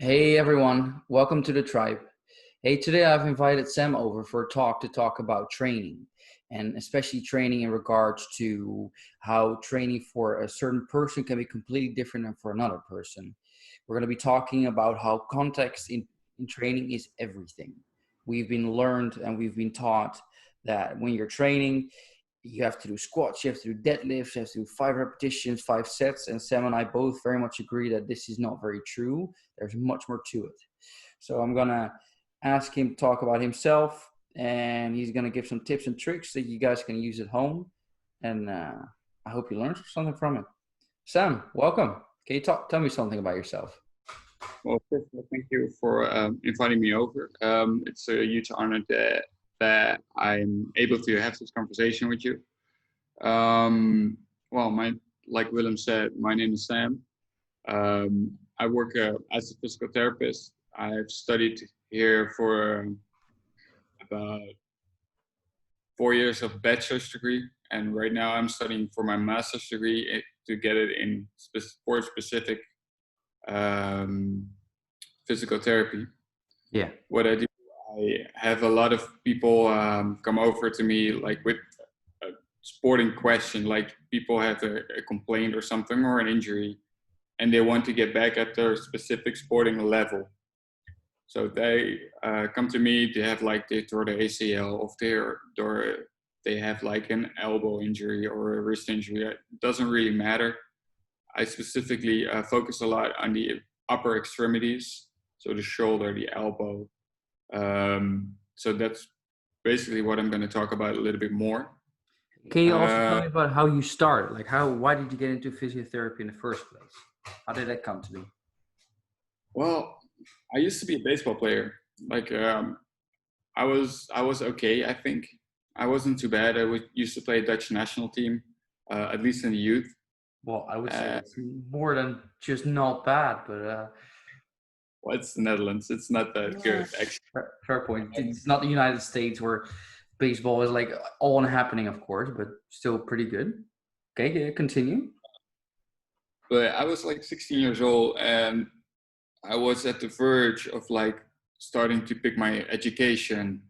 Hey everyone, welcome to the tribe. Hey, today I've invited Sam over for a talk to talk about training, and especially training in regards to how training for a certain person can be completely different than for another person. We're going to be talking about how context in training is everything. We've been learned and we've been taught that when you're training, you have to do squats, you have to do deadlifts, you have to do 5 repetitions, 5 sets. And Sam and I both very much agree that this is not very true. There's much more to it. So I'm going to ask him to talk about himself, and he's going to give some tips and tricks that you guys can use at home. And I hope you learned something from it. Sam, welcome. Can you tell me something about yourself? Well, first of all, thank you for inviting me over. It's a huge honor that I'm able to have this conversation with you. Like Willem said, my name is Sam. I work as a physical therapist. I've studied here for about 4 years of bachelor's degree, and right now I'm studying for my master's degree to get it in sport-specific physical therapy. Yeah. What I do, I have a lot of people come over to me like with a sporting question, like people have a complaint or something or an injury, and they want to get back at their specific sporting level. So they come to me. They have like they tore the ACL or they have like an elbow injury or a wrist injury. It doesn't really matter. I specifically focus a lot on the upper extremities, so the shoulder, the elbow. So that's basically what I'm going to talk about a little bit more. Can you also tell me about how you started? Like why did you get into physiotherapy in the first place? How did that come to be? Well, I used to be a baseball player. Like I was okay. I think I wasn't too bad. Used to play Dutch national team, at least in the youth. Well, I would say it's more than just not bad, but well, it's the Netherlands. It's not that good, actually. Fair point. It's not the United States where baseball is like all happening, of course, but still pretty good. Okay, continue. But I was like 16 years old, and I was at the verge of like starting to pick my education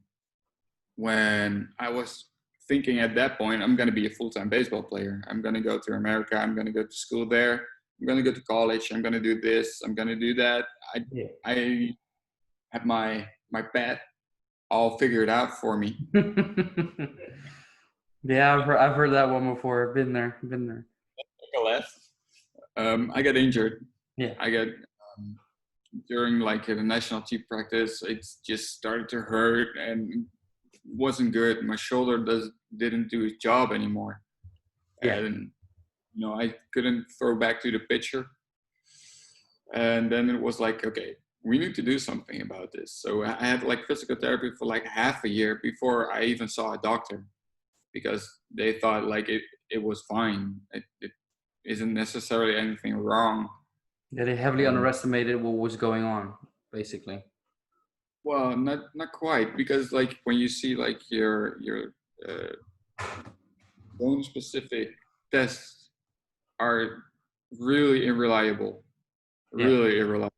when I was thinking at that point, I'm going to be a full-time baseball player. I'm going to go to America. I'm going to go to school there. I'm going to go to college. I'm going to do this. I'm going to do that. I had my path all figured out for me. Yeah, I've heard that one before. Been there. I got injured. Yeah. I got during like the national team practice. It just started to hurt and wasn't good. My shoulder didn't do its job anymore. Yeah. And I couldn't throw back to the pitcher. And then it was like, okay, we need to do something about this. So I had like physical therapy for like half a year before I even saw a doctor, because they thought like it was fine. It isn't necessarily anything wrong. Yeah, they heavily underestimated what was going on, basically. Well, not quite, because like when you see like your bone specific tests are really unreliable. Really irreliable.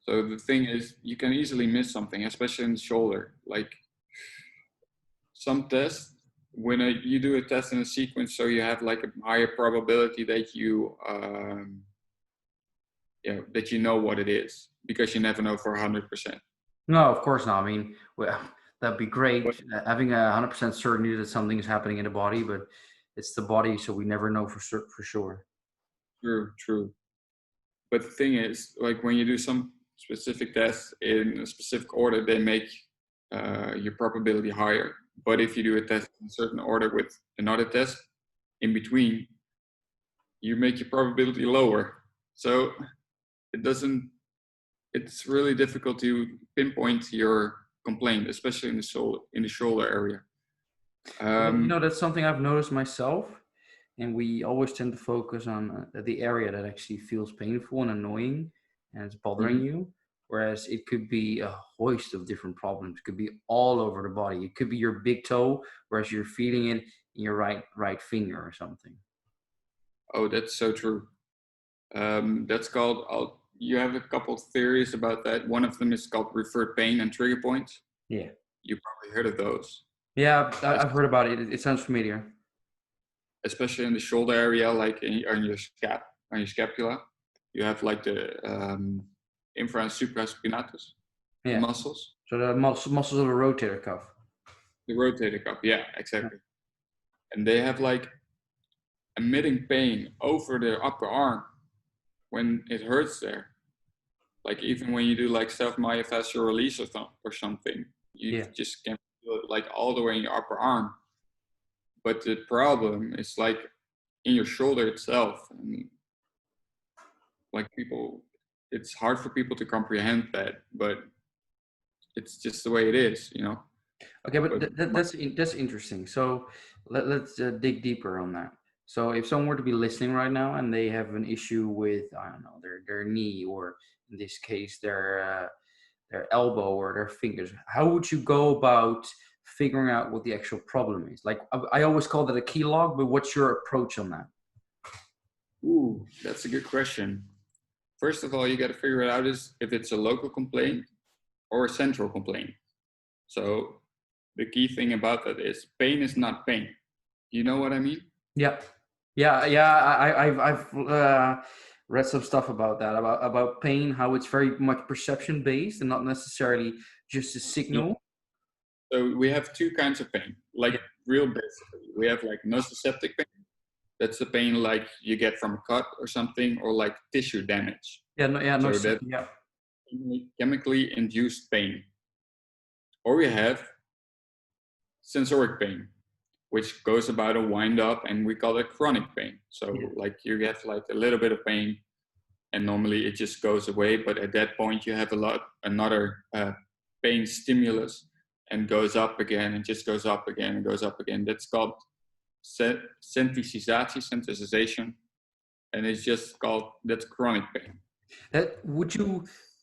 So the thing is, you can easily miss something, especially in the shoulder. Like some tests, when you do a test in a sequence, so you have like a higher probability that that you know what it is, because you never know for 100%. No, of course not. I mean, well, that'd be great, having 100% certainty that something is happening in the body, but it's the body, so we never know for sure. True. But the thing is, like when you do some specific tests in a specific order, they make your probability higher. But if you do a test in a certain order with another test in between, you make your probability lower. So it's really difficult to pinpoint your complaint, especially in the shoulder area. That's something I've noticed myself. And we always tend to focus on the area that actually feels painful and annoying and it's bothering you. Whereas it could be a host of different problems. It could be all over the body. It could be your big toe, whereas you're feeling it in your right finger or something. Oh, that's so true. That's called you have a couple of theories about that. One of them is called referred pain and trigger points. Yeah. You probably heard of those. Yeah, Es- I've heard about it. It sounds familiar. Especially in the shoulder area, like on your on your scapula. You have like the infra and supraspinatus, the Yeah. muscles. So the muscles of the rotator cuff. The rotator cuff, yeah, exactly. And they have like emitting pain over the upper arm when it hurts there. Like even when you do like self-myofascial release or something, you just can feel it like all the way in your upper arm. But the problem is like in your shoulder itself. I mean, like people, it's hard for people to comprehend that, but it's just the way it is, you know. Okay, but that's interesting. So let's dig deeper on that. So if someone were to be listening right now and they have an issue with, I don't know, their knee, or in this case their elbow or their fingers, how would you go about figuring out what the actual problem is? Like I always call that a key log, but what's your approach on that? Ooh, that's a good question. First of all, you got to figure it out is if it's a local complaint or a central complaint. So the key thing about that is pain is not pain. You know what I mean? Yeah, I've read some stuff about that, about pain, how it's very much perception based and not necessarily just a signal. Yeah. So we have two kinds of pain, like real basically. We have like nociceptive pain. That's the pain like you get from a cut or something, or like tissue damage. So that chemically induced pain. Or we have sensoric pain, which goes about a wind up, and we call it chronic pain. So like you get like a little bit of pain, and normally it just goes away. But at that point, you have another pain stimulus, and goes up again, and just goes up again, and goes up again. That's called sensitization, and it's just called, that's chronic pain.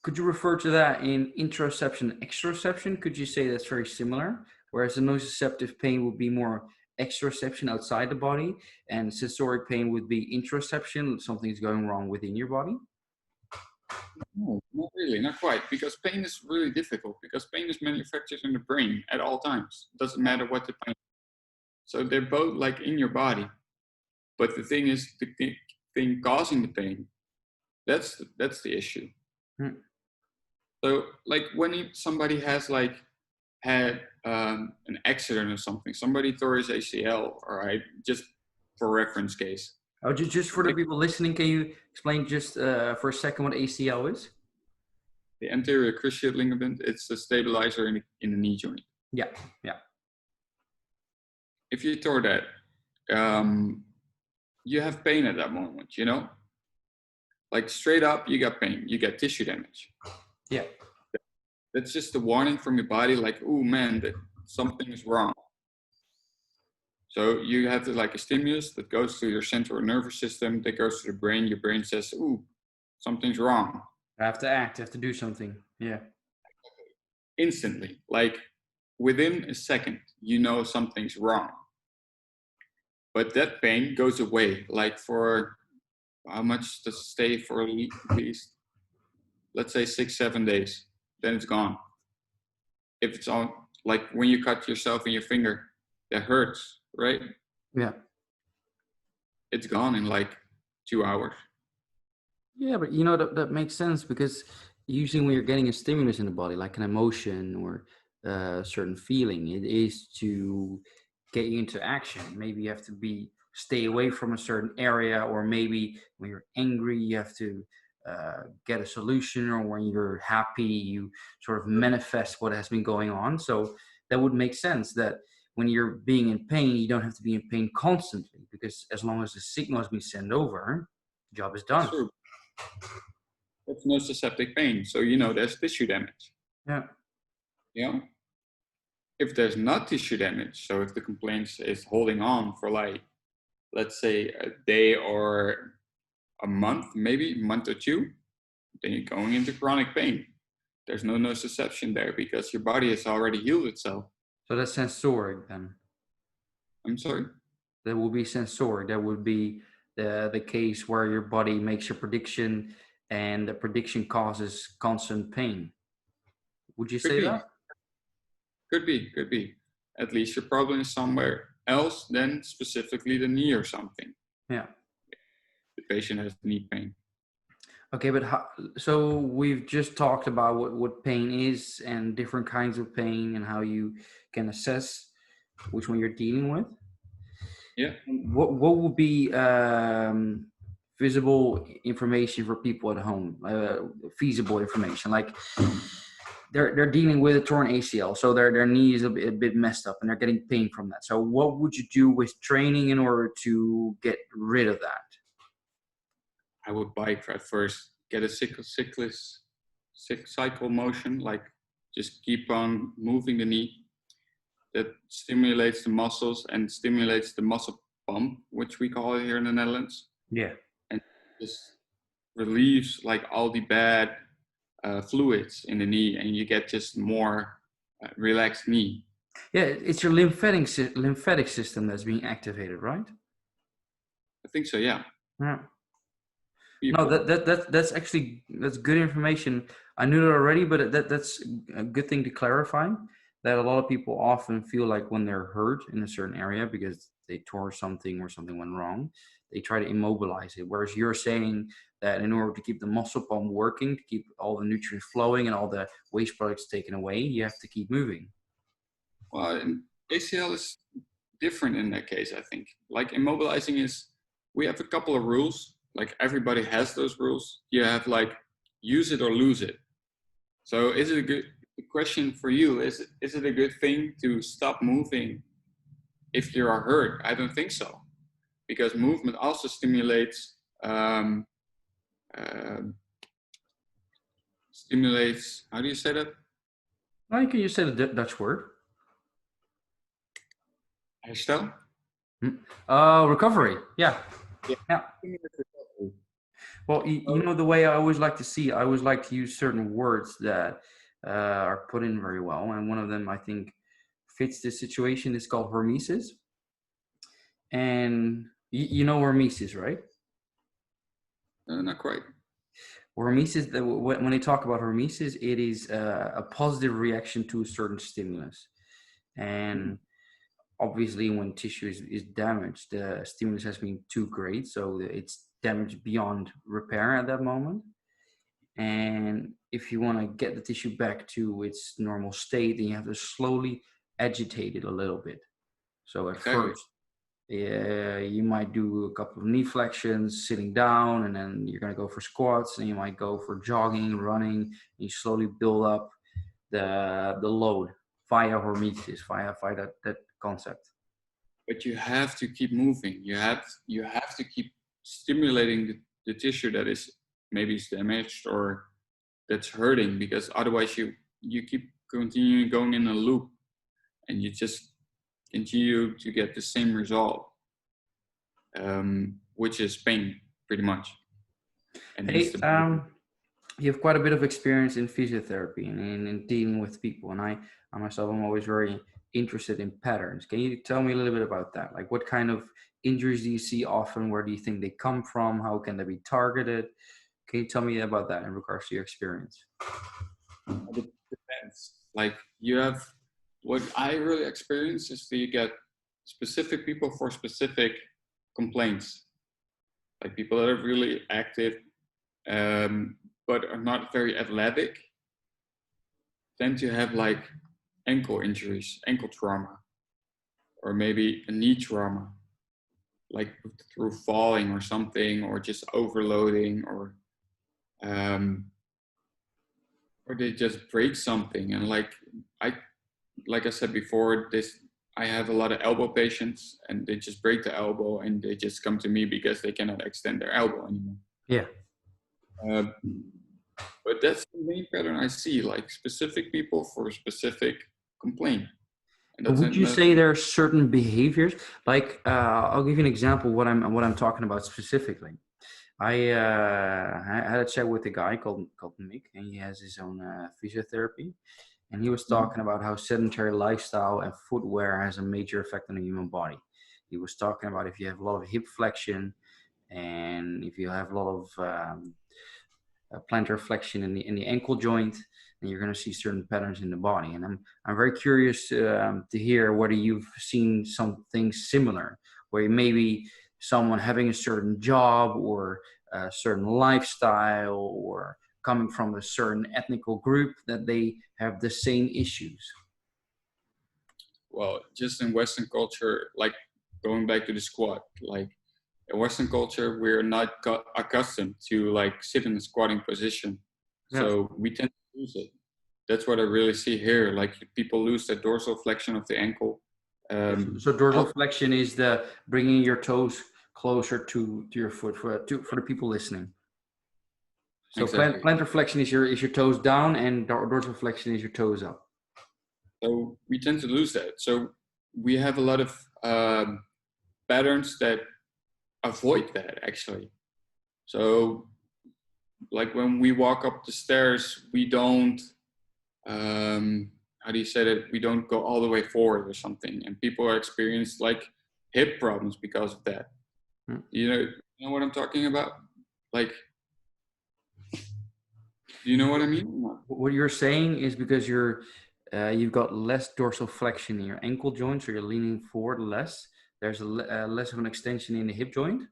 Could you refer to that in interoception, exteroception? Could you say that's very similar? Whereas the nociceptive pain would be more exteroception outside the body, and sensoric pain would be interoception, something's going wrong within your body? No, not really, not quite, because pain is really difficult, because pain is manufactured in the brain at all times. It doesn't matter what the pain is. So they're both like in your body. But the thing is, the thing causing the pain, that's the issue. So like when somebody has like had an accident or something, somebody tore his ACL, all right, just for reference case. Oh, just for the people listening, can you explain just for a second what ACL is? The anterior cruciate ligament, it's a stabilizer in the knee joint. Yeah. If you tore that, you have pain at that moment, you know? Like straight up, you got pain, you get tissue damage. Yeah. That's just a warning from your body, like, oh man, that something is wrong. So you have like a stimulus that goes to your central nervous system, that goes to the brain. Your brain says, ooh, something's wrong. I have to act, I have to do something. Yeah. Instantly, like within a second, you know something's wrong. But that pain goes away, like for how much does it stay for at least, let's say 6-7 days, then it's gone. If it's on, like when you cut yourself in your finger, that hurts, right? Yeah. It's gone in like 2 hours. Yeah, but you know, that makes sense, because usually when you're getting a stimulus in the body, like an emotion or a certain feeling, it is to get you into action. Maybe you have to stay away from a certain area, or maybe when you're angry, you have to get a solution, or when you're happy, you sort of manifest what has been going on. So that would make sense that when you're being in pain, you don't have to be in pain constantly, because as long as the signal has been sent over, the job is done. True. That's nociceptive pain. So, you know, there's tissue damage. Yeah. You know, if there's not tissue damage, so if the complaint is holding on for like, let's say a day or a month, maybe a month or two, then you're going into chronic pain. There's no nociception there because your body has already healed itself. So that's sensoric then? I'm sorry? That would be sensoric. That would be the case where your body makes a prediction and the prediction causes constant pain. Would you Could say be, that? could be. At least your problem is somewhere else than specifically the knee or something. Yeah. The patient has knee pain. Okay, but so we've just talked about what pain is and different kinds of pain and how you can assess which one you're dealing with. Yeah. What would be visible information for people at home? Feasible information, like they're dealing with a torn ACL, so their knee is a bit messed up and they're getting pain from that. So what would you do with training in order to get rid of that? I would bike at first, get a cycle motion, like just keep on moving the knee. That stimulates the muscles and stimulates the muscle pump, which we call it here in the Netherlands. Yeah. And just relieves like all the bad fluids in the knee, and you get just more relaxed knee. Yeah, it's your lymphatic system that's being activated, right? I think so, yeah. Yeah. People. No, that's actually that's good information. I knew that already, but that's a good thing to clarify. That a lot of people often feel like when they're hurt in a certain area because they tore something or something went wrong, they try to immobilize it. Whereas you're saying that in order to keep the muscle pump working, to keep all the nutrients flowing and all the waste products taken away, you have to keep moving. Well, ACL is different in that case, I think. Like immobilizing is, we have a couple of rules. Like everybody has those rules. You have like use it or lose it. So is it a good question for you? Is it a good thing to stop moving if you are hurt? I don't think so, because movement also stimulates stimulates. How do you say that? Like you said, a Dutch word. Herstel. Recovery. Yeah. Yeah. Yeah. Well, you know, the way I always like to see, I always like to use certain words that are put in very well. And one of them, I think, fits this situation is called hormesis. And you know hormesis, right? Not quite. Hormesis, when they talk about hormesis, it is a positive reaction to a certain stimulus. And obviously when tissue is damaged, the stimulus has been too great. So it's damaged beyond repair at that moment. And if you want to get the tissue back to its normal state, then you have to slowly agitate it a little bit. So at first, you might do a couple of knee flexions, sitting down, and then you're going to go for squats, and you might go for jogging, running, and you slowly build up the load via hormesis, via that concept. But you have to keep moving. You have to keep stimulating the tissue that is maybe is damaged or that's hurting, because otherwise you keep continuing going in a loop and you just continue to get the same result, which is pain pretty much. And hey, you have quite a bit of experience in physiotherapy and in dealing with people, and I myself am always very interested in patterns. Can you tell me a little bit about that? Like, what kind of injuries do you see often? Where do you think they come from? How can they be targeted? Can you tell me about that in regards to your experience? It depends. Like you have, what I really experience is that you get specific people for specific complaints. Like people that are really active, but are not very athletic, tend to have like ankle injuries, ankle trauma, or maybe a knee trauma, like through falling or something, or just overloading, or they just break something. And like I said before, I have a lot of elbow patients, and they just break the elbow, and they just come to me because they cannot extend their elbow anymore. Yeah. But that's the main pattern I see, like specific people for a specific complaint. And would you say there are certain behaviors? Like, I'll give you an example what I'm talking about specifically. I had a chat with a guy called Mick, and he has his own physiotherapy. And he was talking about how sedentary lifestyle and footwear has a major effect on the human body. He was talking about if you have a lot of hip flexion and if you have a lot of plantar flexion in the ankle joint, and you're going to see certain patterns in the body. And I'm very curious to hear whether you've seen something similar, where maybe someone having a certain job or a certain lifestyle or coming from a certain ethnical group, that they have the same issues. Well, just in Western culture, like going back to the squat, like in Western culture, we're not accustomed to like sit in a squatting position. Yeah. So we tend to lose it. That's what I really see here. Like people lose the dorsal flexion of the ankle. So dorsal flexion is the bringing your toes closer to your foot for the people listening. So Exactly. plantar flexion is your toes down, and dorsal flexion is your toes up. So we tend to lose that. So we have a lot of patterns that avoid that actually. So like when we walk up the stairs, we don't, how do you say that? We don't go all the way forward or something. And people are experienced like hip problems because of that. Hmm. You know what I'm talking about? Like, do you know what I mean? What you're saying is because you've got less dorsal flexion in your ankle joint, so you're leaning forward less. There's less of an extension in the hip joint.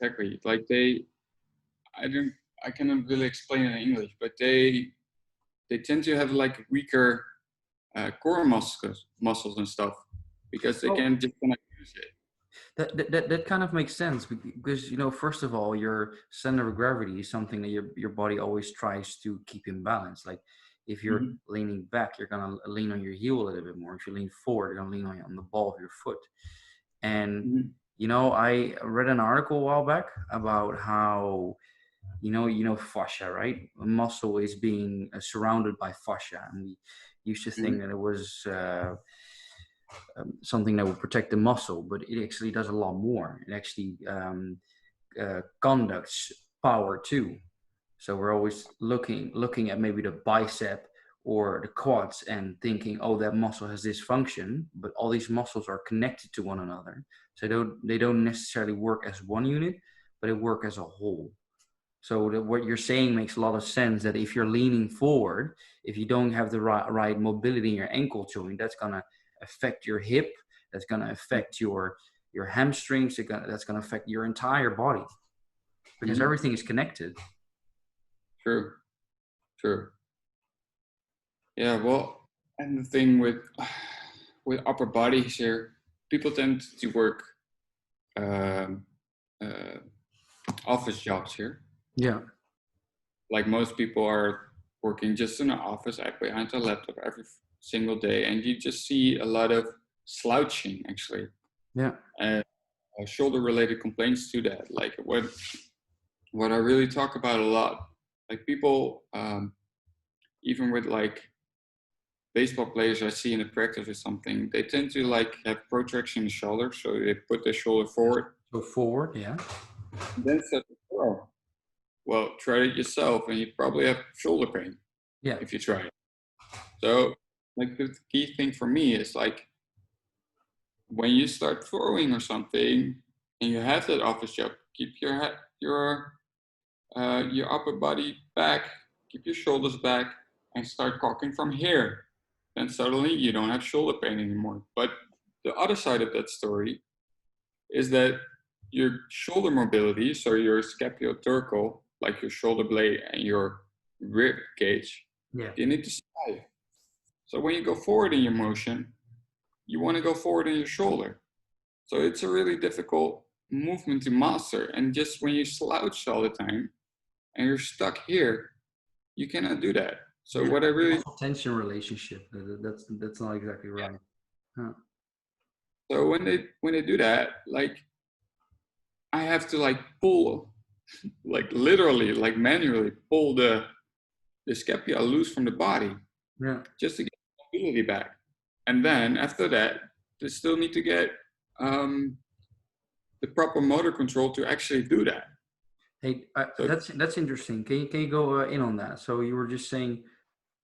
Exactly. Like I cannot really explain it in English, but they tend to have like weaker core muscles and stuff because they cannot use it. That kind of makes sense because, first of all, your center of gravity is something that your body always tries to keep in balance. Like if you're leaning back, you're gonna lean on your heel a little bit more. If you lean forward, you're gonna lean on the ball of your foot. And I read an article a while back about how fascia, right? A muscle is being surrounded by fascia, and we used to think that it was something that would protect the muscle, but it actually does a lot more. It actually conducts power too. So we're always looking at maybe the bicep or the quads and thinking, oh, that muscle has this function, but all these muscles are connected to one another. So they don't necessarily work as one unit, but they work as a whole. So what you're saying makes a lot of sense, that if you're leaning forward, if you don't have the right mobility in your ankle joint, that's going to affect your hip, that's going to affect your hamstrings, that's going to affect your entire body, because everything is connected. True. Yeah, well, and the thing with upper bodies here, people tend to work um, uh, office jobs here. Yeah. Like most people are working just in an office behind a laptop every single day, and you just see a lot of slouching actually. Yeah. And shoulder-related complaints to that. Like what I really talk about a lot, like people, even with like baseball players I see in the practice or something, they tend to like have protraction in the shoulder, so they put their shoulder forward. Go forward, yeah. And then set the throw. Well, try it yourself, and you probably have shoulder pain. Yeah. If you try it. So, like the key thing for me is like when you start throwing or something, and you have that office job, keep your head, your upper body back, keep your shoulders back, and start cocking from here. Then suddenly you don't have shoulder pain anymore. But the other side of that story is that your shoulder mobility, so your scapuloturcal, like your shoulder blade and your rib cage, they need to slide. So when you go forward in your motion, you want to go forward in your shoulder. So it's a really difficult movement to master. And just when you slouch all the time and you're stuck here, you cannot do that. So what I really tension relationship, that's not exactly right. Huh. So when they do that, like I have to like pull, like literally, like manually pull the scapula loose from the body, just to get mobility back. And then after that, they still need to get the proper motor control to actually do that. Hey, that's interesting. Can you go in on that? So you were just saying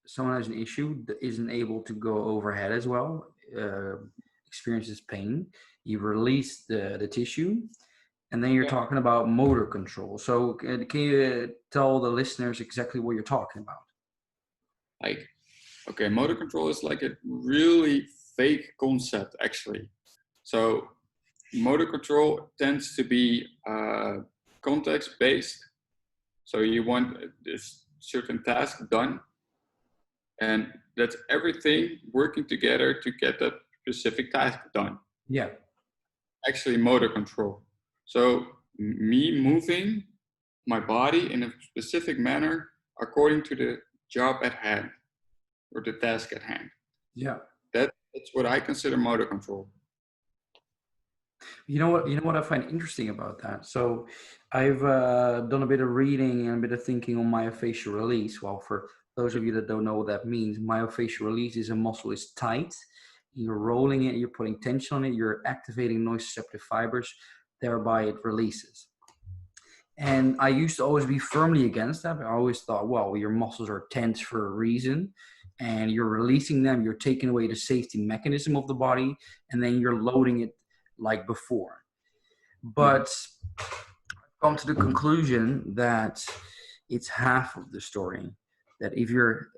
someone has an issue that isn't able to go overhead as well, experiences pain. You release the tissue, And then you're Yeah. talking about motor control. So can you tell the listeners exactly what you're talking about? Like, okay, motor control is like a really fake concept, actually. So motor control tends to be context based. So you want this certain task done, and that's everything working together to get that specific task done. Yeah. Actually, motor control. So me moving my body in a specific manner according to the job at hand or the task at hand. Yeah. That's what I consider motor control. You know what I find interesting about that. So I've done a bit of reading and a bit of thinking on myofascial release. Well, for those of you that don't know what that means, myofascial release is a muscle is tight, you're rolling it, you're putting tension on it, you're activating nociceptive fibers, thereby it releases. And I used to always be firmly against that. I always thought, well, your muscles are tense for a reason, and you're releasing them, you're taking away the safety mechanism of the body, and then you're loading it like before. But I've come to the conclusion that it's half of the story. That if you're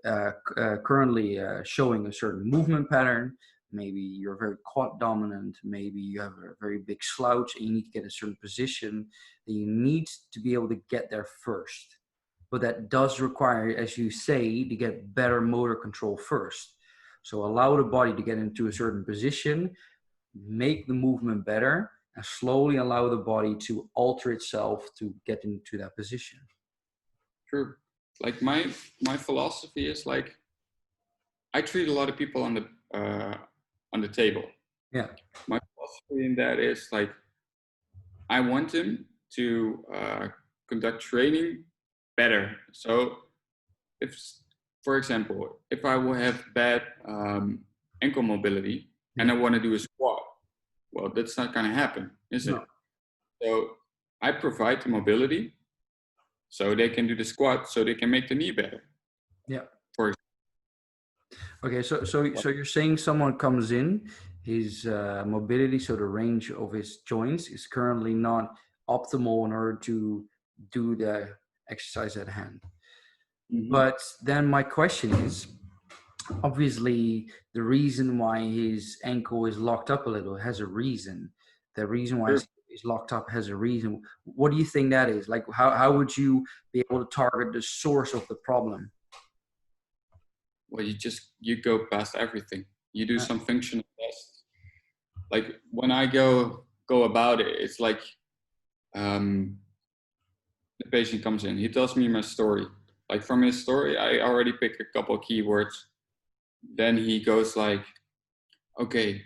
currently showing a certain movement pattern, maybe you're very quad dominant, maybe you have a very big slouch and you need to get a certain position, then you need to be able to get there first. But that does require, as you say, to get better motor control first. So allow the body to get into a certain position, make the movement better, and slowly allow the body to alter itself to get into that position. True. Like my philosophy is like I treat a lot of people on the table. Yeah. My philosophy in that is like I want them to conduct training better. So if, for example, if I will have bad ankle mobility and I want to do a squat, well, that's not going to happen, is it? No. So I provide the mobility so they can do the squat, so they can make the knee better. Yeah. For Okay. So you're saying someone comes in, his mobility, so the range of his joints is currently not optimal in order to do the exercise at hand. But then my question is, obviously, the reason why his ankle is locked up a little has a reason. The reason why it's locked up has a reason. What do you think that is? Like, how would you be able to target the source of the problem? Well, you go past everything. You do some functional tests. Like when I go about it, it's like the patient comes in. He tells me my story. Like from his story, I already pick a couple keywords. Then he goes like, okay,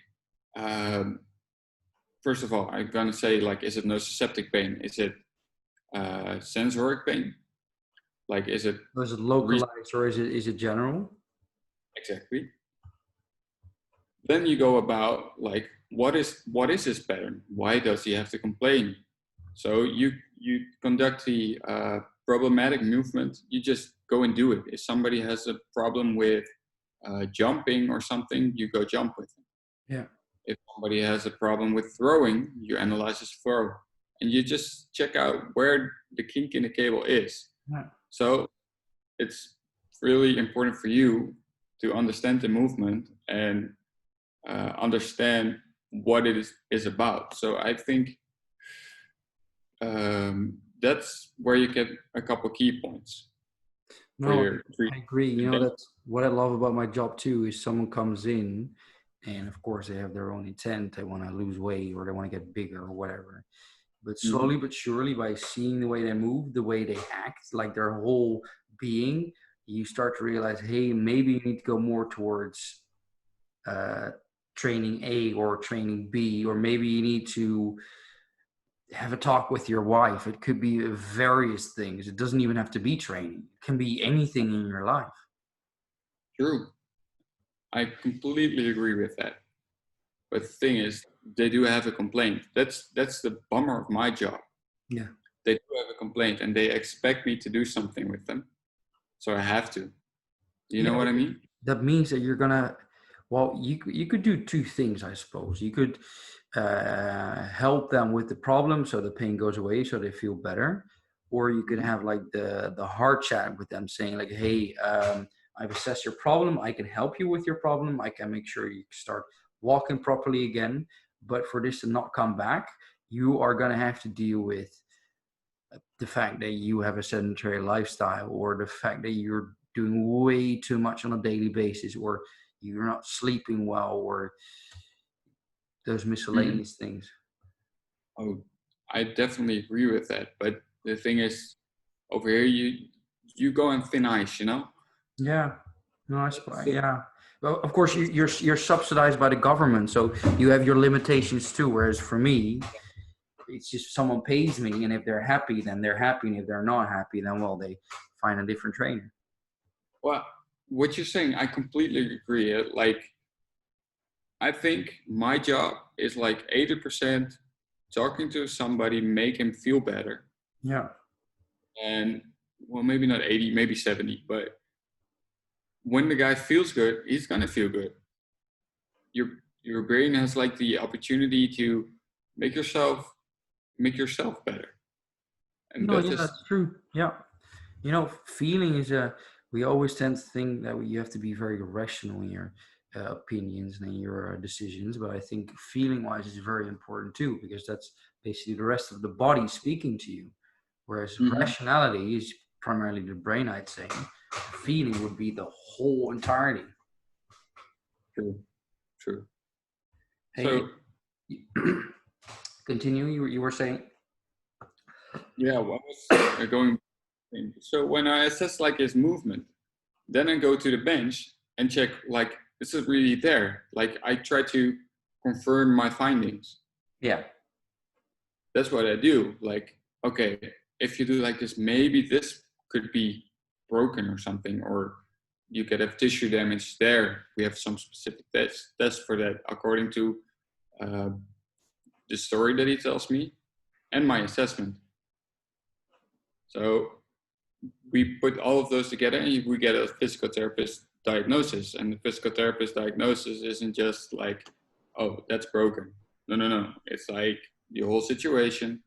first of all, I'm gonna say like, is it nociceptic pain? Is it sensoric pain? Like, is it localized or is it general? Exactly. Then you go about like, what is his pattern? Why does he have to complain? So you conduct the problematic movement. You just go and do it. If somebody has a problem with jumping or something, you go jump with him. Yeah. If somebody has a problem with throwing, you analyze his throw, and you just check out where the kink in the cable is. Yeah. So it's really important for you to understand the movement and understand what it is about. So I think that's where you get a couple key points. No, I agree. You know, that's what I love about my job too, is someone comes in and of course they have their own intent. They want to lose weight or they want to get bigger or whatever. But slowly but surely, by seeing the way they move, the way they act, like their whole being, you start to realize, hey, maybe you need to go more towards training A or training B, or maybe you need to have a talk with your wife. It could be various things. It doesn't even have to be training. It can be anything in your life. True. I completely agree with that. But the thing is, they do have a complaint. That's the bummer of my job. Yeah. They do have a complaint and they expect me to do something with them. So I have to. Do you know what I mean? That means that you're going to, Well, you could do two things, I suppose. You could help them with the problem so the pain goes away, so they feel better, or you could Mhm. have like the hard chat with them, saying like, "Hey, I've assessed your problem. I can help you with your problem. I can make sure you start walking properly again. But for this to not come back, you are gonna have to deal with the fact that you have a sedentary lifestyle, or the fact that you're doing way too much on a daily basis, or you're not sleeping well, or those Mhm. miscellaneous things." Oh, I definitely agree with that. But the thing is, over here, you go on thin ice, you know. Yeah, no, I suppose. That's Yeah, well, of course that's you're subsidized by the government, so you have your limitations too. Whereas for me, it's just someone pays me, and if they're happy, then they're happy, and if they're not happy, then well, they find a different trainer. well, what you're saying. I completely agree. Like, I think my job is like 80% talking to somebody, make him feel better, Yeah. and well, maybe not 80, maybe 70, but when the guy feels good, he's gonna feel good. Your your brain has like the opportunity to make yourself make yourself better, and No, that yeah, is that's true. Yeah. Feeling is a, we always tend to think that you have to be very rational in your opinions and in your decisions, but I think feeling wise is very important too, because that's basically the rest of the body speaking to you. Whereas Mhm. rationality is primarily the brain, I'd say. Feeling would be the whole entirety. True, true. Hey, So continue. You were saying? yeah, what was going? So when I assess like his movement, then I go to the bench and check like is it really there? Like I try to confirm my findings. Yeah. That's what I do. Like, okay, if you do like this, maybe this could be broken or something, or you could have tissue damage there. We have some specific tests for that according to uh, the story that he tells me and my assessment. So we put all of those together and we get a physical therapist diagnosis. And the physical therapist diagnosis isn't just like, oh, that's broken. No, no, no. It's like the whole situation.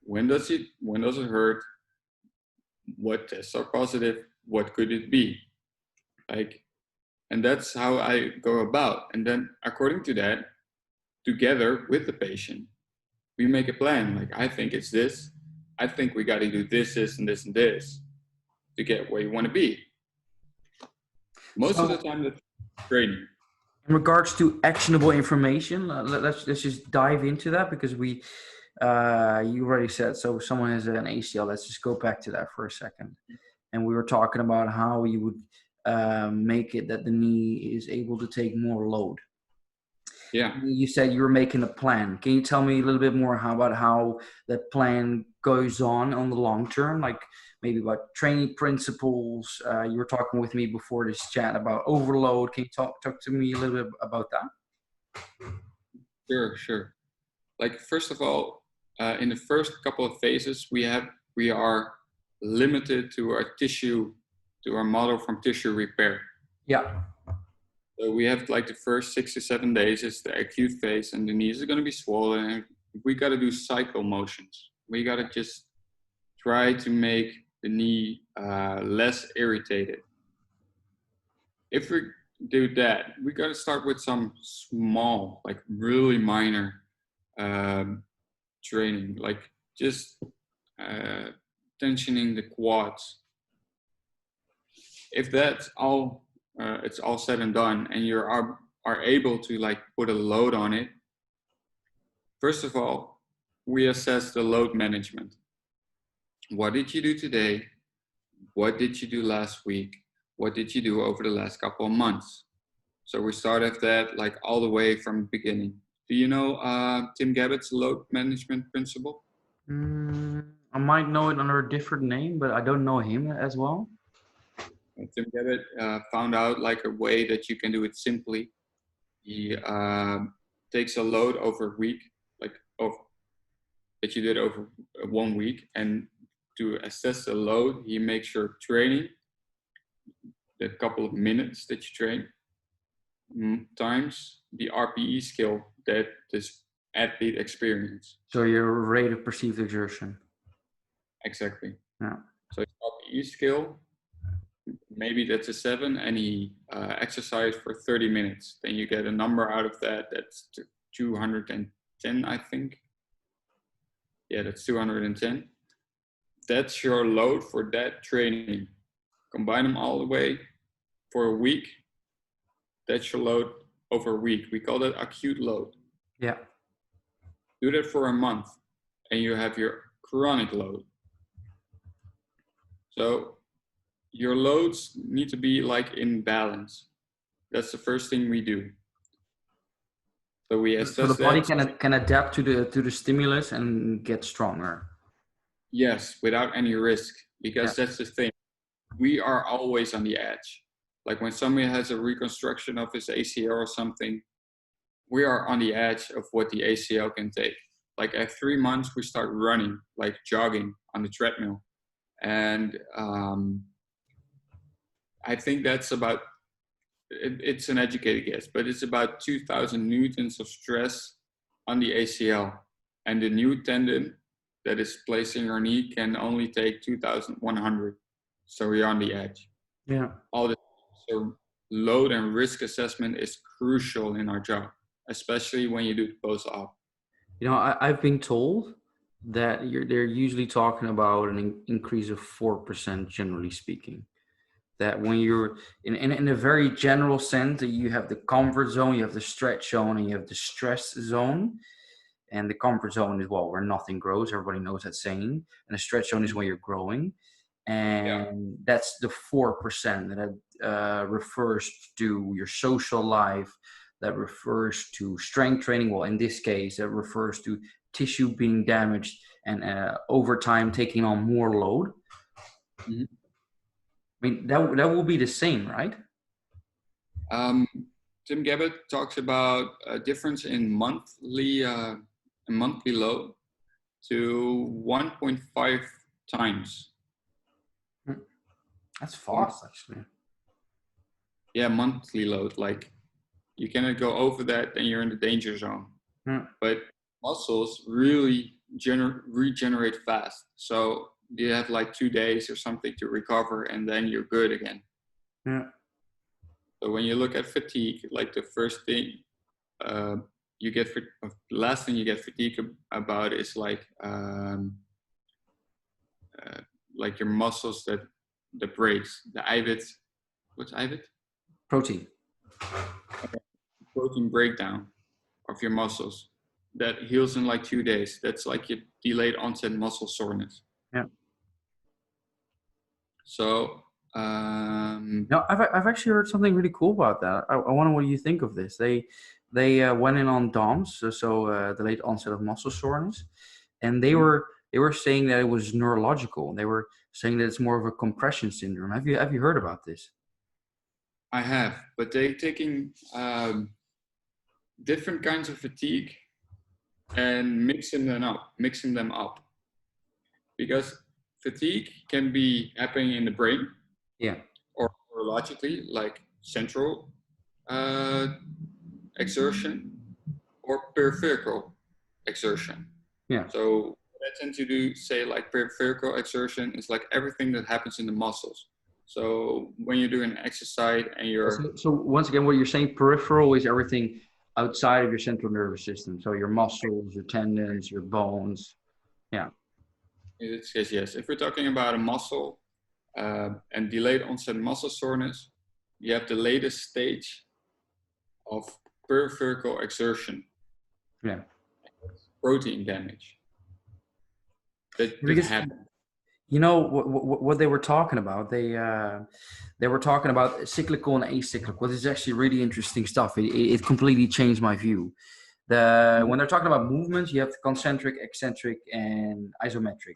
When does it hurt? What tests are positive? What could it be? Like, and that's how I go about. And then according to that, together with the patient, we make a plan. Like, I think it's this. I think we got to do this, this, and this, and this to get where you want to be. Most of the So, time, that's training. in regards to actionable information, let's just dive into that, because you already said, so if someone has an ACL, let's just go back to that for a second. And we were talking about how you would make it that the knee is able to take more load. Yeah, You said you were making a plan. Can you tell me a little bit more about how that plan goes on the long term? Like maybe about training principles. You were talking with me before this chat about overload. Can you talk to me a little bit about that? sure, sure. Like first of all, in the first couple of phases, we are limited to our tissue, to our model from tissue repair. Yeah. So we have like the first 6 to 7 days is the acute phase, and the knees are going to be swollen. And we got to do cycle motions. We got to just try to make the knee less irritated. If we do that, we got to start with some small, like really minor um, training, like just uh, tensioning the quads. If that's all, it's all said and done, and you are able to like put a load on it. First of all, we assess the load management. What did you do today? What did you do last week? What did you do over the last couple of months? So we start at that like all the way from the beginning. Do you know Tim Gabbett's load management principle? I might know it under a different name, but I don't know him as well. Tim Gabbett found out like a way that you can do it simply. He takes a load over a week, like over, that you did over 1 week, and to assess the load, he makes your training, the couple of minutes that you train, times the RPE skill that this athlete experience. So your rate of perceived exertion. Exactly. Yeah. So his RPE skill, maybe that's a 7, and he exercised for 30 minutes. Then you get a number out of that. That's 210, I think. Yeah, that's 210. That's your load for that training. Combine them all the way for a week. That's your load over a week. We call that acute load. Yeah. Do that for a month, and you have your chronic load. So your loads need to be like in balance. That's the first thing we do. So we assess So the body that. can adapt to the stimulus and get stronger. Yes, without any risk, because Yeah. that's the thing. We are always on the edge. Like when somebody has a reconstruction of his ACL or something, we are on the edge of what the ACL can take. Like at 3 months, we start running, like jogging on the treadmill. And I think that's about, it's an educated guess, but it's about 2,000 newtons of stress on the ACL. And the new tendon that is placing your knee can only take 2,100. So we're on the edge. Yeah. All the so load and risk assessment is crucial in our job, especially when you do post-op. You know, I've been told that they're usually talking about an increase of 4%, generally speaking. That when you're in a very general sense, that you have the comfort zone, you have the stretch zone, and you have the stress zone. And the comfort zone is, well, where nothing grows. Everybody knows that saying. And the stretch zone is where you're growing. And that's the 4% that refers to your social life, that refers to strength training. Well, in this case, that refers to tissue being damaged and over time taking on more load. Mm-hmm. I mean, that will be the same, right? Tim Gabbett talks about a difference in monthly load to 1.5 times. That's fast, actually. Yeah, monthly load. Like you cannot go over that, then you're in the danger zone. But muscles really regenerate fast. So you have like 2 days or something to recover, and then you're good again. Yeah. So when you look at fatigue, like the first thing you get, last thing you get fatigue about is like your muscles that breaks, the IVIT. What's IVIT? Protein. Protein breakdown of your muscles that heals in like 2 days. That's like your delayed onset muscle soreness. Yeah. So no, I've actually heard something really cool about that. I wonder what you think of this. They went in on DOMS, so delayed onset of muscle soreness, and they were saying that it was neurological. They were saying that it's more of a compression syndrome. Have you heard about this? I have, but they're taking different kinds of fatigue and mixing them up, because fatigue can be happening in the brain, or neurologically, like central exertion or peripheral exertion. So what I tend to do, say like peripheral exertion, is like everything that happens in the muscles. So when you're doing an exercise and you're... So once again, what you're saying, peripheral is everything outside of your central nervous system. So your muscles, your tendons, your bones. Yeah. In this case, yes. If we're talking about a muscle and delayed onset muscle soreness, you have the latest stage of peripheral exertion. Yeah. Protein damage that could happen. You know what they were talking about? They were talking about cyclical and acyclical. This is actually really interesting stuff. It completely changed my view. When they're talking about movements, you have the concentric, eccentric, and isometric.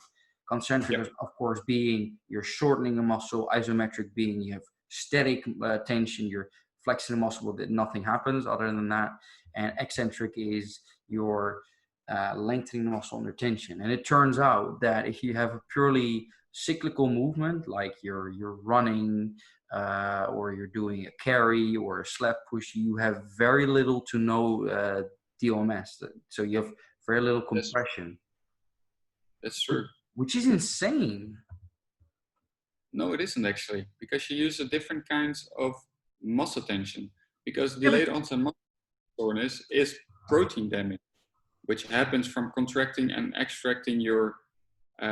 Concentric, of course, being you're shortening a muscle. Isometric being you have static tension. You're flexing the muscle, but nothing happens other than that. And eccentric is your lengthening the muscle under tension. And it turns out that if you have a purely cyclical movement, like you're running, or you're doing a carry or a slap push, you have very little to no DOMS. So you have very little That's compression. that's true. Which is insane. No, it isn't actually, because you use a different kinds of muscle tension. Because Yeah, but delayed onset muscle soreness is protein damage, which happens from contracting and extracting your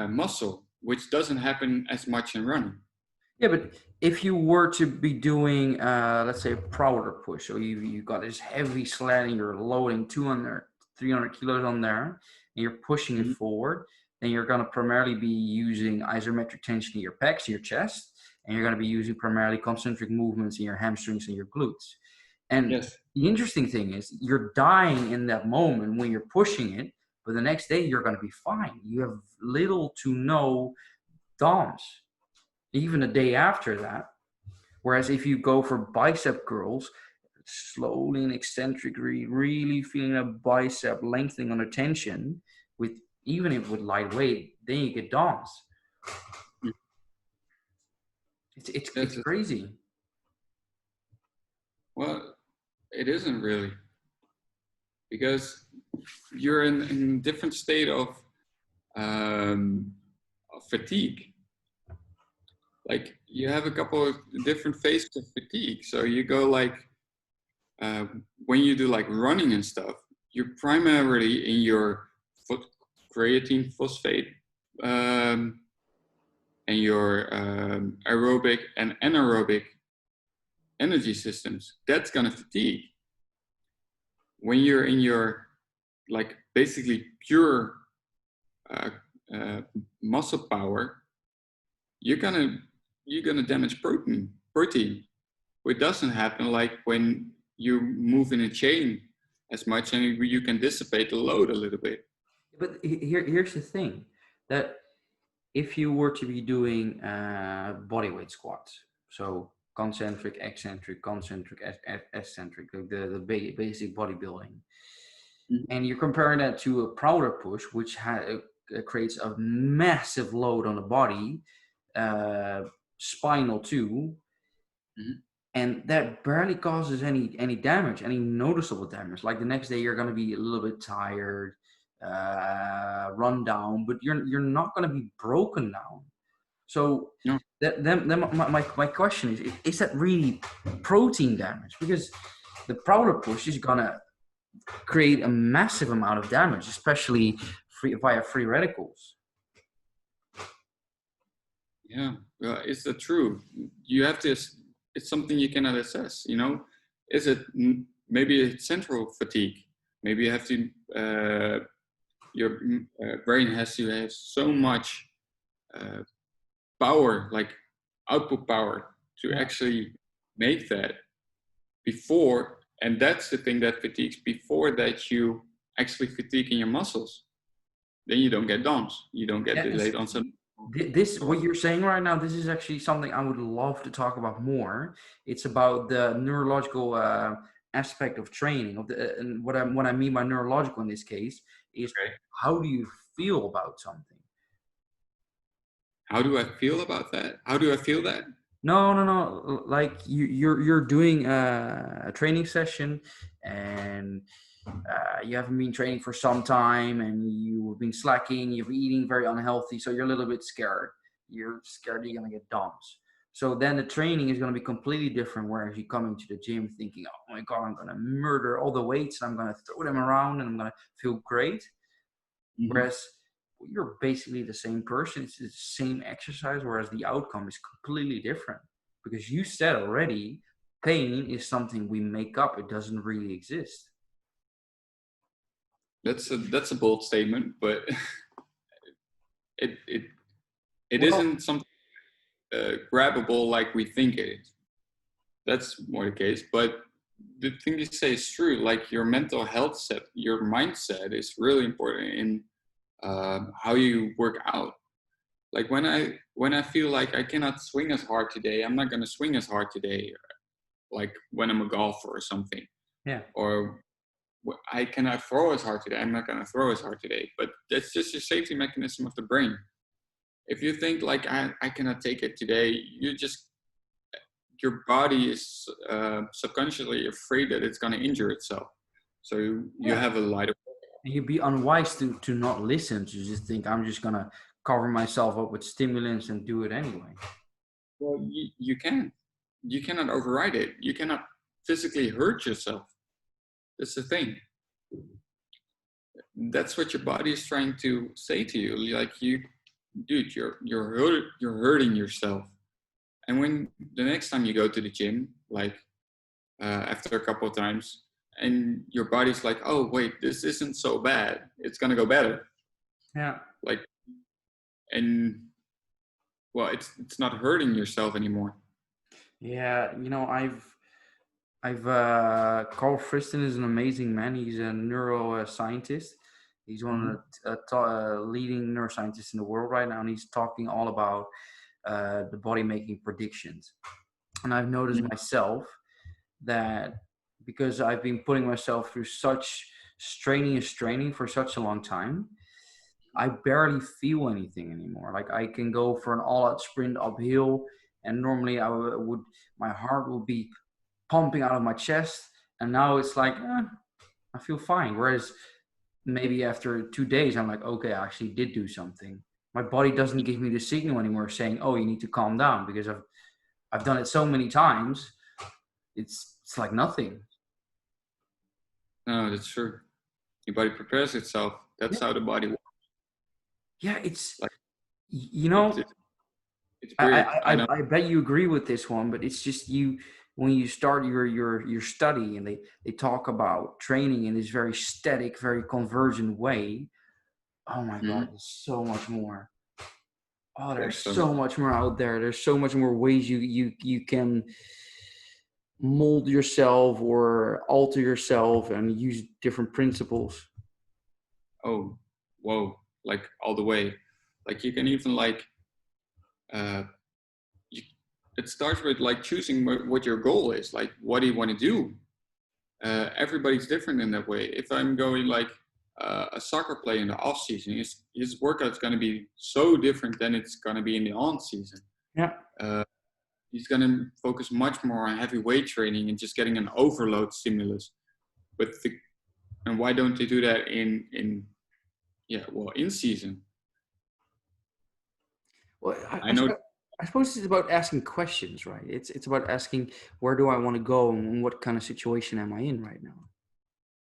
muscle, which doesn't happen as much in running. yeah, but if you were to be doing, let's say, a prouder push, so you got this heavy sled and you're loading 200, 300 kilos on there, and you're pushing it Mhm. forward, then you're going to primarily be using isometric tension in your pecs, your chest, and you're going to be using primarily concentric movements in your hamstrings and your glutes. And Yes, the interesting thing is, you're dying in that moment when you're pushing it, but the next day you're going to be fine. You have little to no DOMS, even a day after that. Whereas if you go for bicep curls, slowly and eccentrically, really feeling a bicep lengthening under tension, with even if with light weight, then you get DOMS. Mm. It's that's crazy. well, it isn't really, because you're in a different state of fatigue. Like you have a couple of different phases of fatigue. So you go like when you do like running and stuff, you're primarily in your creatine phosphate and your aerobic and anaerobic energy systems. That's gonna fatigue. When you're in your like basically pure uh, uh, muscle power, you're gonna damage protein, which doesn't happen like when you move in a chain as much, and you can dissipate the load a little bit. But here's the thing, that if you were to be doing bodyweight squats, so concentric, eccentric, eccentric, like the basic bodybuilding, Mhm. and you're comparing that to a prouder push, which creates a massive load on the body, uh, spinal too, Mhm. and that barely causes any damage, any noticeable damage. Like the next day, you're going to be a little bit tired, run down, but you're not going to be broken down. So No, then my question is that really protein damage? Because the prouder push is going to create a massive amount of damage, especially via free radicals. yeah, well, is that true? You have to. It's something you cannot assess. You know, is it maybe a central fatigue? Maybe you have to. Your brain has to have so much uh, power, like output power, to Yeah. actually make that before. And that's the thing that fatigues before that you actually fatigue in your muscles. Then you don't get DOMS. You don't get Yeah, delayed onset. this what you're saying right now, this is actually something I would love to talk about more. It's about the neurological aspect of training of the and what I mean by neurological in this case is, Okay. how do you feel about something? How do I feel about that? How do I feel that? No. Like you're doing a training session, and you haven't been training for some time, and you've been slacking. You're eating very unhealthy, so you're a little bit scared. You're scared you're gonna get DOMS. So then the training is gonna be completely different. Whereas you come into the gym thinking, "Oh my god, I'm gonna murder all the weights. I'm gonna throw them around, and I'm gonna feel great." Mhm. Whereas you're basically the same person, it's the same exercise, whereas the outcome is completely different. Because you said already, pain is something we make up, it doesn't really exist. That's a bold statement, but it it it Well, isn't something grabbable like we think it is. That's more the case. But the thing you say is true. Like your mental health set, your mindset is really important in how you work out. Like when I feel like I cannot swing as hard today, I'm not going to swing as hard today. Like when I'm a golfer or something, yeah. or I cannot throw as hard today, I'm not going to throw as hard today. But that's just a safety mechanism of the brain. If you think like I cannot take it today, you just your body is subconsciously afraid that it's going to injure itself. So you have a lighter. And you'd be unwise to not listen, to just think, I'm just going to cover myself up with stimulants and do it anyway. Well, you can't. You cannot override it. You cannot physically hurt yourself. That's the thing. That's what your body is trying to say to you. Like, dude, you're hurting yourself. And when the next time you go to the gym, like after a couple of times, and your body's like, oh wait, this isn't so bad. It's gonna go better. Yeah. Like, and well, it's not hurting yourself anymore. Yeah, Carl Friston is an amazing man. He's a neuroscientist. He's one of the leading neuroscientists in the world right now, and he's talking all about the body making predictions. And I've noticed myself that because I've been putting myself through such straining for such a long time, I barely feel anything anymore. Like I can go for an all-out sprint uphill, and normally my heart will be pumping out of my chest, and now it's like I feel fine. Whereas maybe after 2 days, I'm like, okay, I actually did do something. My body doesn't give me the signal anymore, saying, "Oh, you need to calm down," because I've done it so many times. It's like nothing. No, that's true. Your body prepares itself. That's how the body works. Yeah, it's Like, it's weird. I bet you agree with this one, but it's just when you start your study and they talk about training in this very static, very convergent way. Oh my God, there's so much more. Oh, there's so much more out there. There's so much more ways you can mold yourself or alter yourself and use different principles. Oh, whoa! Like all the way. Like you can even like. It starts with like choosing what your goal is. Like, what do you want to do? Everybody's different in that way. If I'm going like a soccer player in the off season, his workout's going to be so different than it's going to be in the on season. Yeah. He's going to focus much more on heavy weight training and just getting an overload stimulus. And why don't they do that in season? Well, I know. I suppose it's about asking questions, right? It's about asking, where do I want to go and what kind of situation am I in right now?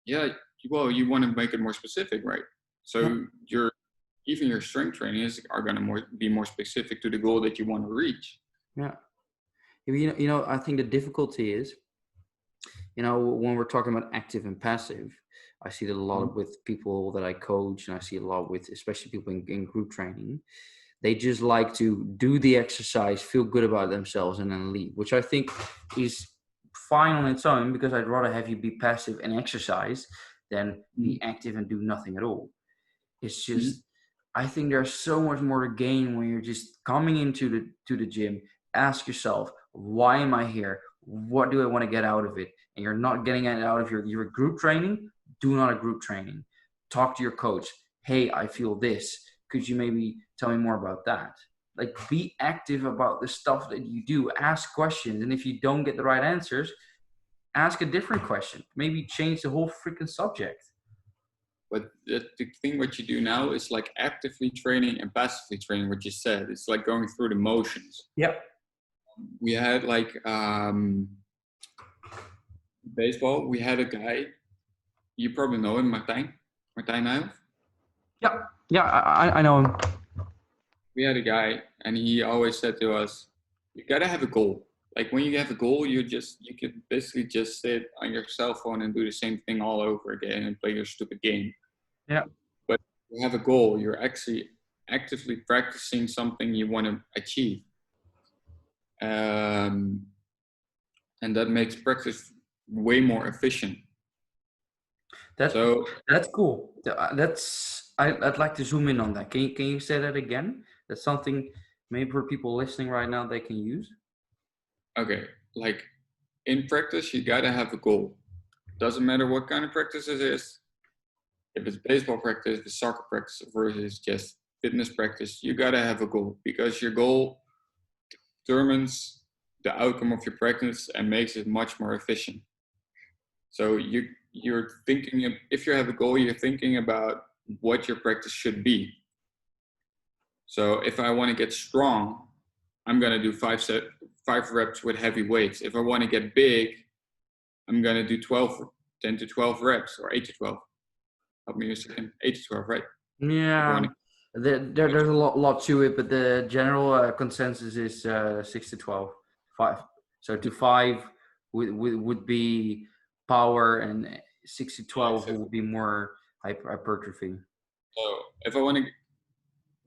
Yeah, well, you want to make it more specific, right? So your strength training are going to be more specific to the goal that you want to reach. Yeah. I think the difficulty is, when we're talking about active and passive, I see that a lot with people that I coach, and I see a lot with especially people in group training. They just like to do the exercise, feel good about themselves, and then leave, which I think is fine on its own, because I'd rather have you be passive and exercise than be active and do nothing at all. It's just, I think there's so much more to gain when you're just coming into the gym. Ask yourself, why am I here? What do I want to get out of it? And you're not getting it out of your group training. Do not a group training. Talk to your coach. Hey, I feel this. Could you maybe tell me more about that? Like, be active about the stuff that you do. Ask questions. And if you don't get the right answers, ask a different question. Maybe change the whole freaking subject. But the thing what you do now is like actively training and passively training, what you said. It's like going through the motions. Yep. We had like baseball. We had a guy, you probably know him, Martijn Nijhoff. Yeah, I know him. We had a guy, and he always said to us, you gotta have a goal. Like when you have a goal, you can basically just sit on your cell phone and do the same thing all over again and play your stupid game. Yeah. But you have a goal. You're actually actively practicing something you want to achieve. And that makes practice way more efficient. That's cool. I'd like to zoom in on that. Can you say that again? That's something maybe for people listening right now they can use. Okay, like in practice, you gotta have a goal. Doesn't matter what kind of practice it is. If it's baseball practice, if it's soccer practice, versus just fitness practice, you gotta have a goal, because your goal determines the outcome of your practice and makes it much more efficient. So you're thinking, if you have a goal, you're thinking about what your practice should be. So if I want to get strong, I'm going to do 5 reps with heavy weights. If I want to get big, I'm going to do 10 to 12 reps, or 8 to 12. Help me a second. 8 to 12, right? Yeah, there's a lot to it, but the general consensus is 6 to 12, 5. So to 5 would be power, and 6 to 12 would be more hypertrophy. So if I want to,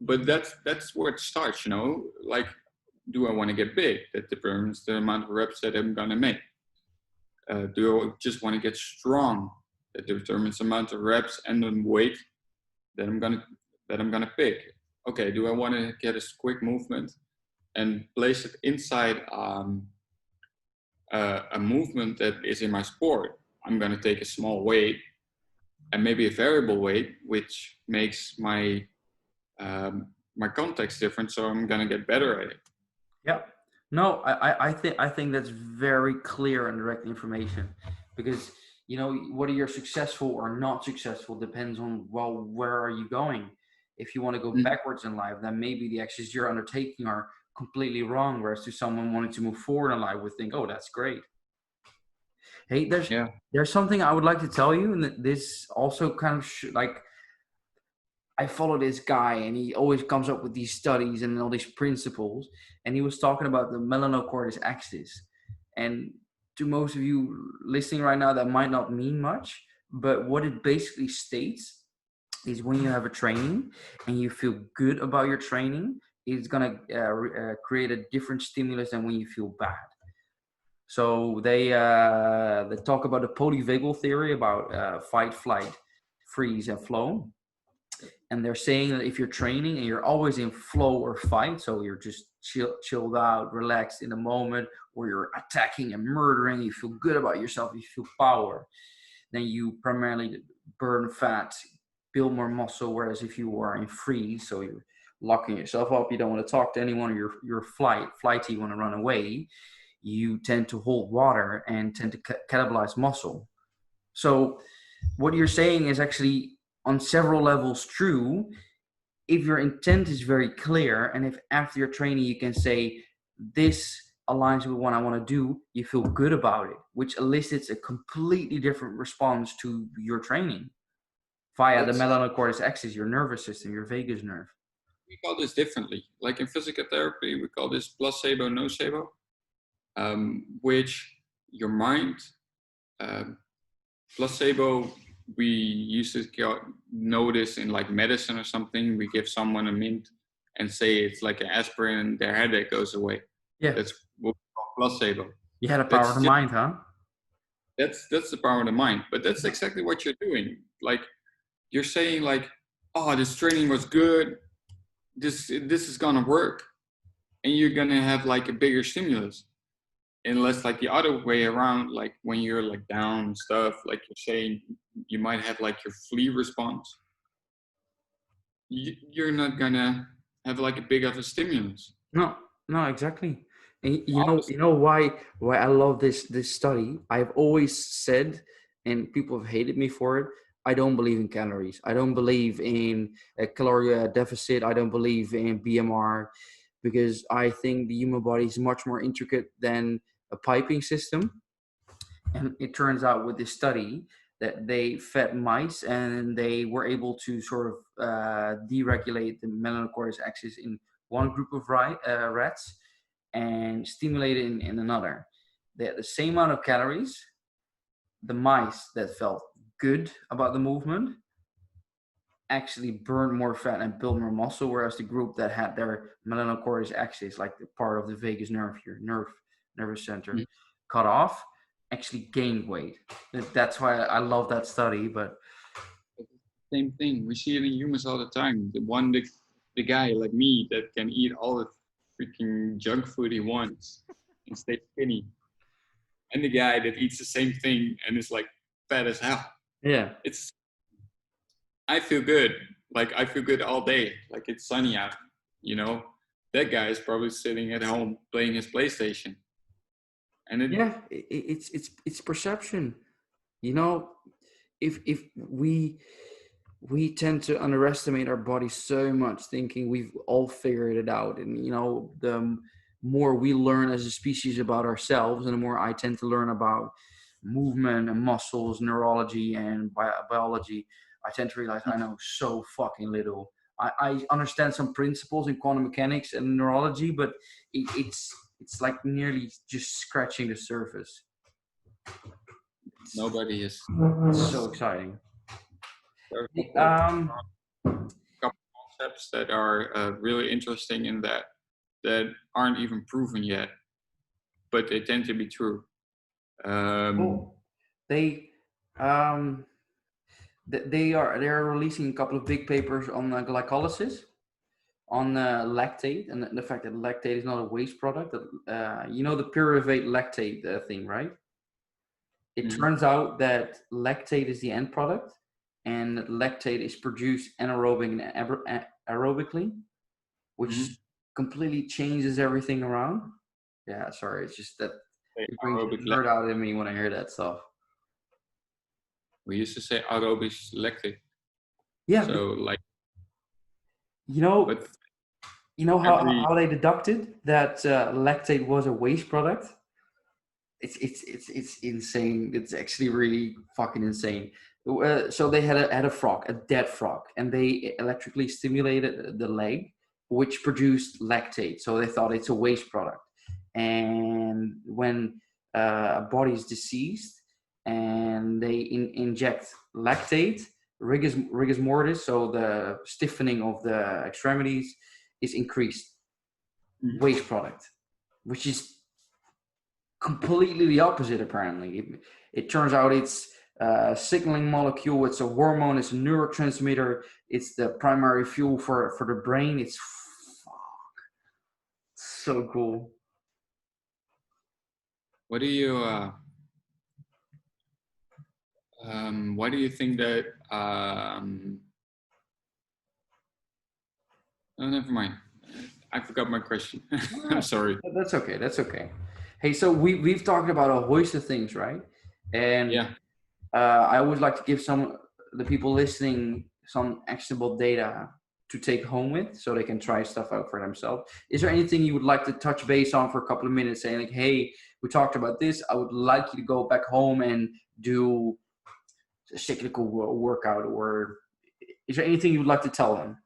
but that's where it starts, you know. Like, do I want to get big? That determines the amount of reps that I'm gonna make. Do I just want to get strong? That determines the amount of reps and the weight that I'm gonna pick. Okay, do I want to get a quick movement and place it inside a movement that is in my sport? I'm gonna take a small weight and maybe a variable weight, which makes my my context different, so I'm gonna get better at it. Yeah. No, I think that's very clear and direct information, because whether you're successful or not successful depends on, well, where are you going? If you want to go backwards in life, then maybe the actions you're undertaking are completely wrong. Whereas to someone wanting to move forward in life would think, oh, that's great. Hey, there's something I would like to tell you, and this also kind of I follow this guy, and he always comes up with these studies and all these principles. And he was talking about the melanocortis axis. And to most of you listening right now, that might not mean much, but what it basically states is when you have a training and you feel good about your training, it's going to create a different stimulus than when you feel bad. So they talk about the polyvagal theory about fight, flight, freeze, and flow. And they're saying that if you're training and you're always in flow or fight, so you're just chilled out, relaxed in the moment, or you're attacking and murdering, you feel good about yourself, you feel power, then you primarily burn fat, build more muscle. Whereas if you are in freeze, so you're locking yourself up, you don't want to talk to anyone, or you're flighty, you want to run away, you tend to hold water and tend to catabolize muscle. So what you're saying is actually on several levels true if your intent is very clear, and if after your training you can say, this aligns with what I want to do, you feel good about it, which elicits a completely different response to your training via the melanocortis axis, your nervous system, your vagus nerve. We call this differently. Like in physical therapy, we call this placebo, nocebo, which your mind, placebo, we used to notice in like medicine or something. We give someone a mint and say it's like an aspirin and their headache goes away. Yeah. That's what we call placebo. You had a power of the mind, huh? That's the power of the mind. But that's exactly what you're doing. Like, you're saying like, oh, this training was good. This is gonna work. And you're gonna have like a bigger stimulus. Unless like the other way around, like when you're like down and stuff, like you're saying, you might have like your flee response. You're not gonna have like a big of a stimulus. No, exactly. And you know why I love this study. I've always said, and people have hated me for it, I don't believe in calories. I don't believe in a calorie deficit. I don't believe in BMR, because I think the human body is much more intricate than a piping system. And it turns out with this study that they fed mice and they were able to sort of deregulate the melanocortis axis in one group of rats and stimulate it in another. They had the same amount of calories. The mice that felt good about the movement actually burned more fat and built more muscle, whereas the group that had their melanocortis axis, like the part of the vagus nerve, your nervous center, cut off, actually gained weight. That's why I love that study. But same thing, we see it in humans all the time. The guy like me that can eat all the freaking junk food he wants and stay skinny, and the guy that eats the same thing and is like fat as hell. Yeah, I feel good. Like, I feel good all day. Like, it's sunny out, you know. That guy is probably sitting at home playing his PlayStation. And Yeah, it's perception. You know, if we tend to underestimate our body so much, thinking we've all figured it out. And the more we learn as a species about ourselves, and the more I tend to learn about movement and muscles, neurology and biology, I tend to realize I know so fucking little. I understand some principles in quantum mechanics and neurology, but it's like nearly just scratching the surface. nobody is. It's so exciting. There are a Um, couple concepts that are really interesting in that aren't even proven yet, but they tend to be true. well, they um, they are releasing a couple of big papers on glycolysis, on lactate, and the fact that lactate is not a waste product. The pyruvate lactate thing, right? It Mhm. turns out that lactate is the end product, and lactate is produced anaerobic and aerobically, which Mhm. completely changes everything around. Yeah, sorry, it's just that Say it brings aerobic the nerd out in me when I hear that stuff. We used to say aerobic lactate. Yeah, but So like, you know, but you know every how they deducted that lactate was a waste product. It's insane. It's actually really fucking insane. So they had a frog, a dead frog, and they electrically stimulated the leg, which produced lactate. So they thought it's a waste product. And when a body is deceased and they inject lactate, rigor mortis, so the stiffening of the extremities, is increased. Waste product, which is completely the opposite. Apparently, it turns out it's a signaling molecule. It's a hormone. It's a neurotransmitter. It's the primary fuel for the brain. It's so cool. what do you why do you think that oh, never mind. I forgot my question. I'm sorry. That's okay. That's okay. Hey, so we've talked about a host of things, right? And Yeah. I always like to give the people listening some actionable data to take home with, so they can try stuff out for themselves. Is there anything you would like to touch base on for a couple of minutes, saying like, hey, we talked about this, I would like you to go back home and do a cyclical workout, or is there anything you would like to tell them?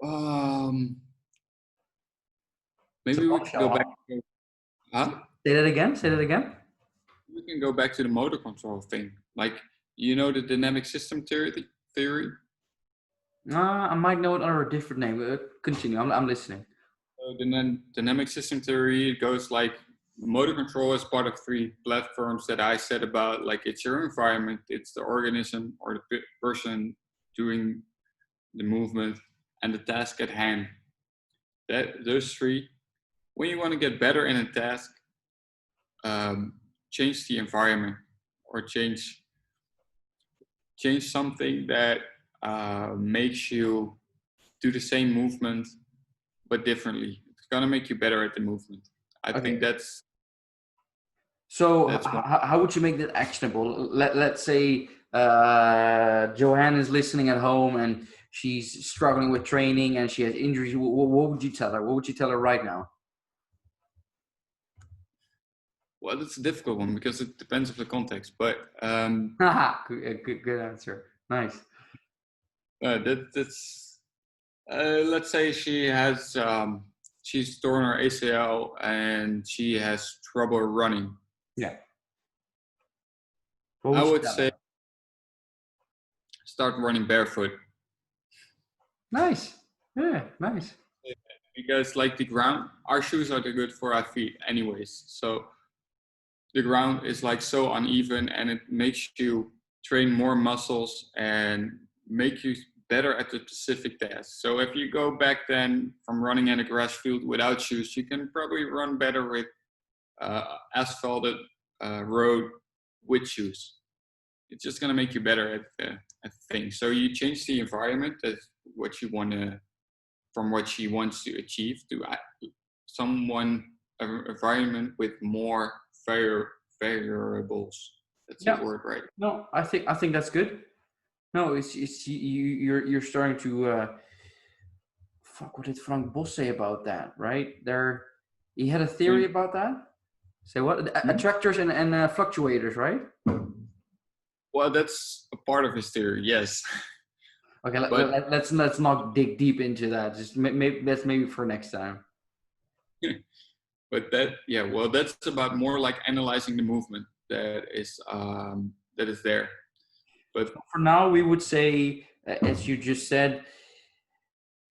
Um, It's a maybe we can go bombshell, back. huh? Huh? Say that again. Say that again. We can go back to the motor control thing. Like, you know, the dynamic system theory. I might know it under a different name. Continue. I'm listening. So the dynamic system theory, it goes like motor control is part of three platforms that I said about. Like, it's your environment, it's the organism or the person doing the movement, and the task at hand. That those three. When you want to get better in a task, change the environment or change something that makes you do the same movement but differently. It's gonna make you better at the movement. I think Okay. So that's one. how would you make that actionable? Let's say Joanne is listening at home and she's struggling with training and she has injuries. What would you tell her? What would you tell her right now? Well, that's a difficult one because it depends on the context. But Good answer. Nice. that's let's say she's torn her ACL and she has trouble running. Yeah. What I would you would tell say her? start running barefoot. Nice. Yeah, nice. Because like the ground, our shoes are good for our feet anyways. So the ground is like so uneven and it makes you train more muscles and make you better at the specific task. So if you go back then from running in a grass field without shoes, you can probably run better with asphalted road with shoes. It's just going to make you better at things. So you change the environment. That's what you want to, from what she wants to achieve to someone an environment with more variables. That's the Yeah. word, right? No, I think that's good. No, it's you're starting to fuck. What did Frank Bos say about that? Right there, he had a theory And, about that. Say what? hmm? Attractors and fluctuators, right? Well, that's a part of his theory, yes. Okay, But let's not dig deep into that. Just maybe that's maybe for next time. but that, yeah, well, that's about more like analyzing the movement that is there. But For now, we would say, as you just said,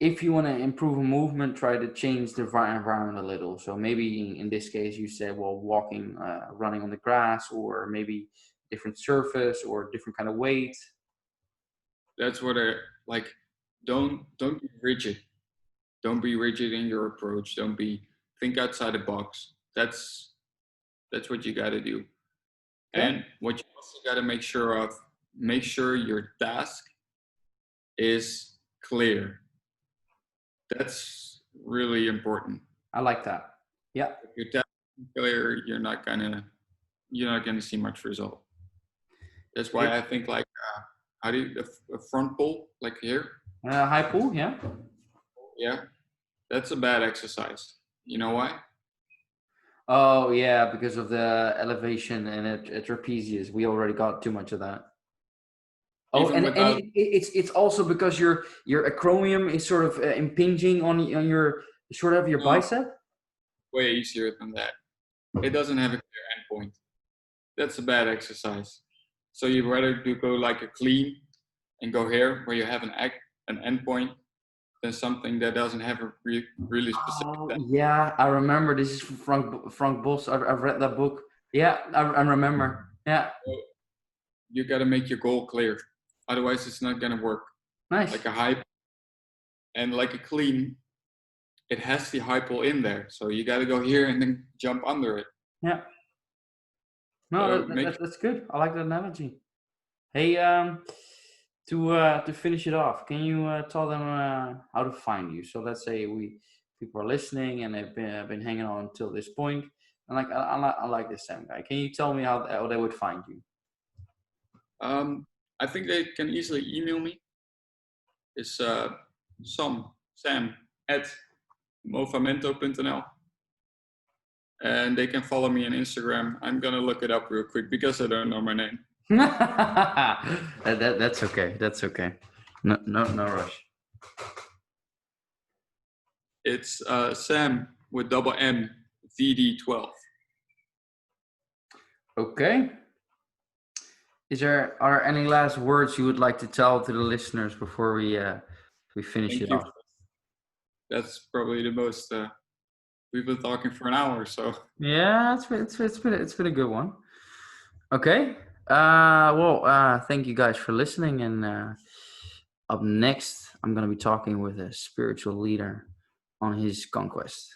if you want to improve a movement, try to change the environment a little. So maybe in this case, you said, well, walking, running on the grass, or maybe different surface or different kind of weight. that's what I like. Don't be rigid. Don't be rigid in your approach. Don't be think outside the box. That's what you got to do. Okay, And what you also got to make sure your task is clear. That's really important. I like that. Yeah. If your task is clear, you're not gonna see much result. That's why I think like how do you a front pull like here? High pull, yeah. Yeah, that's a bad exercise. You know why? Oh yeah, because of the elevation and trapezius. We already got too much of that. Oh, Even without it's also because your acromion is sort of impinging on your sort of your no, bicep. way easier than that. It doesn't have a clear endpoint. That's a bad exercise. So you'd rather do go like a clean and go here where you have an endpoint than something that doesn't have a really specific. Oh yeah, I remember. This is from Frank Bos. I've read that book. Yeah, I remember. Yeah, You got to make your goal clear, otherwise it's not gonna work. nice. Like a high and like a clean, it has the high pull in there, so you got to go here and then jump under it. Yeah, no, So make that's good. I like that analogy. Hey, to finish it off, can you tell them how to find you? So let's say people are listening and they've been hanging on until this point, and like I like this Sam guy. Can you tell me how they would find you? I think they can easily email me. It's Sam at movamento.nl, and they can follow me on Instagram. I'm gonna look it up real quick because I don't know my name. That's okay. That's okay. No rush. It's Sam with double M VD12. Okay. Are there any last words you would like to tell to the listeners before we finish Thank it you. off? That's probably the most. We've been talking for an hour, so Yeah, it's been a good one. Okay. Thank you guys for listening. And up next, I'm gonna be talking with a spiritual leader on his conquest.